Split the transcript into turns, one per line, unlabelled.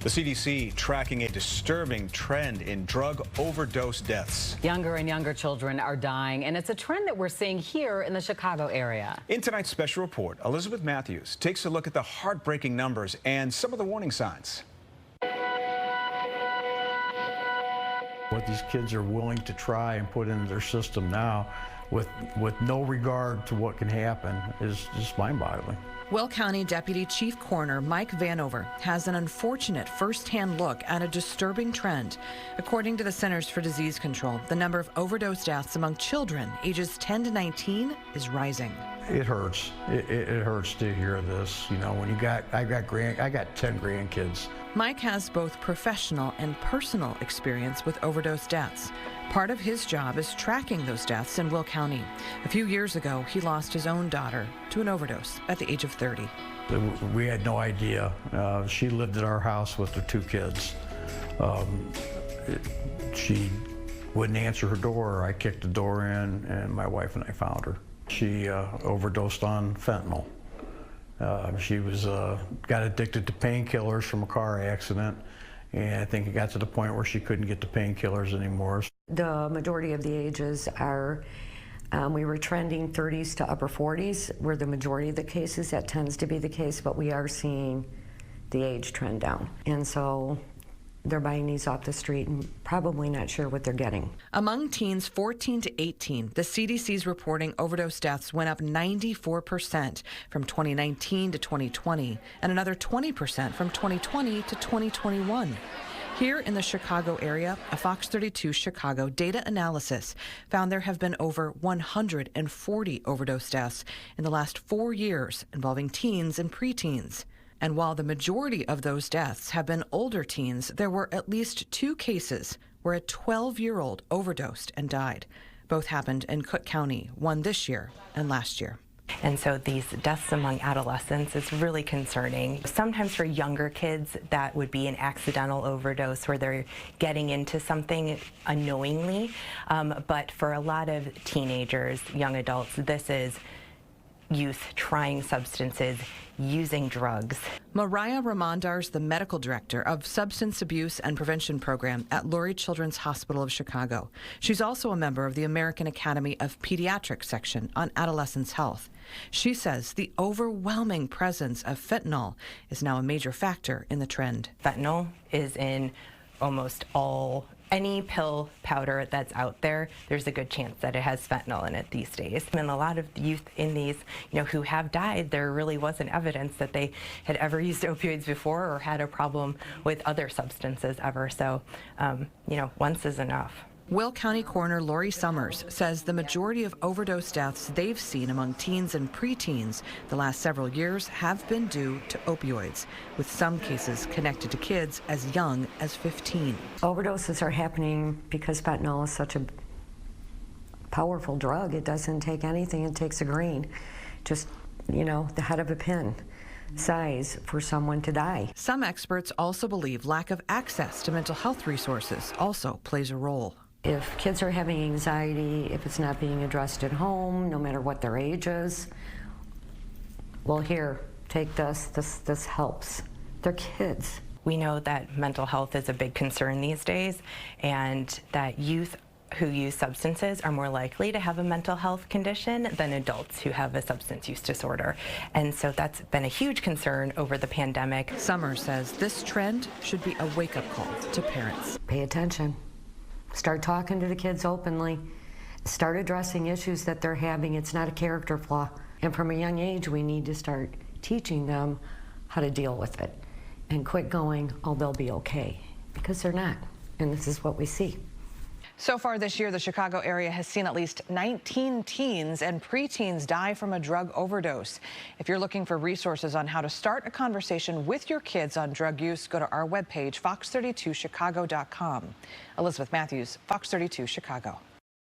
The CDC tracking a disturbing trend in drug overdose deaths.
Younger and younger children are dying, and it's a trend that we're seeing here in the Chicago area.
In tonight's special report, Elizabeth Matthews takes a look at the heartbreaking numbers and some of the warning signs.
What these kids are willing to try and put into their system now with no regard to what can happen is just mind-boggling.
Will County Deputy Chief Coroner Mike Vanover has an unfortunate first-hand look at a disturbing trend. According to the Centers for Disease Control, the number of overdose deaths among children ages 10 to 19 is rising.
It hurts. It hurts to hear this. You know, when I got 10 grandkids.
Mike has both professional and personal experience with overdose deaths. Part of his job is tracking those deaths in Will County. A few years ago, he lost his own daughter to an overdose at the age of 30.
We had no idea. She lived at our house with her 2 kids. She wouldn't answer her door. I kicked the door in, and my wife and I found her. She overdosed on fentanyl. She got addicted to painkillers from a car accident, and I think it got to the point where she couldn't get the painkillers anymore.
The majority of the ages are, we were trending 30s to upper 40s, were the majority of the cases. That tends to be the case, but we are seeing the age trend down. And so they're buying these off the street and probably not sure what they're getting. Among
teens 14 to 18, the CDC's reporting overdose deaths went up 94% from 2019 to 2020, and another 20% from 2020 to 2021. Here in the Chicago area, a Fox 32 Chicago data analysis found there have been over 140 overdose deaths in the last 4 years involving teens and preteens. And while the majority of those deaths have been older teens, there were at least 2 cases where a 12-year-old overdosed and died. Both happened in Cook County, one this year and last year.
And so these deaths among adolescents is really concerning. Sometimes for younger kids, that would be an accidental overdose where they're getting into something unknowingly. But for a lot of teenagers, young adults, this is youth trying substances, using drugs.
Mariah Ramondar's the medical director of Substance Abuse and Prevention Program at Lurie Children's Hospital of Chicago. She's also a member of the American Academy of Pediatrics section on adolescents' health. She says the overwhelming presence of fentanyl is now a major factor in the trend.
Fentanyl is in almost any pill powder that's out there. There's a good chance that it has fentanyl in it these days. And a lot of youth in these, who have died, there really wasn't evidence that they had ever used opioids before or had a problem with other substances ever. So, once is enough.
Will County Coroner Lori Summers says the majority of overdose deaths they've seen among teens and preteens the last several years have been due to opioids, with some cases connected to kids as young as 15.
Overdoses are happening because fentanyl is such a powerful drug. It doesn't take anything, it takes a grain, just, the head of a pin size for someone to die.
Some experts also believe lack of access to mental health resources also plays a role.
If kids are having anxiety, if it's not being addressed at home, no matter what their age is, well, here, take this helps. They're kids.
We know that mental health is a big concern these days, and that youth who use substances are more likely to have a mental health condition than adults who have a substance use disorder. And so that's been a huge concern over the pandemic.
Summers says this trend should be a wake-up call to parents.
Pay attention. Start talking to the kids openly. Start addressing issues that they're having. It's not a character flaw. And from a young age, we need to start teaching them how to deal with it and quit going, oh, they'll be okay, because they're not. And this is what we see.
So far this year, the Chicago area has seen at least 19 teens and preteens die from a drug overdose. If you're looking for resources on how to start a conversation with your kids on drug use, go to our webpage, fox32chicago.com. Elizabeth Matthews, Fox 32 Chicago.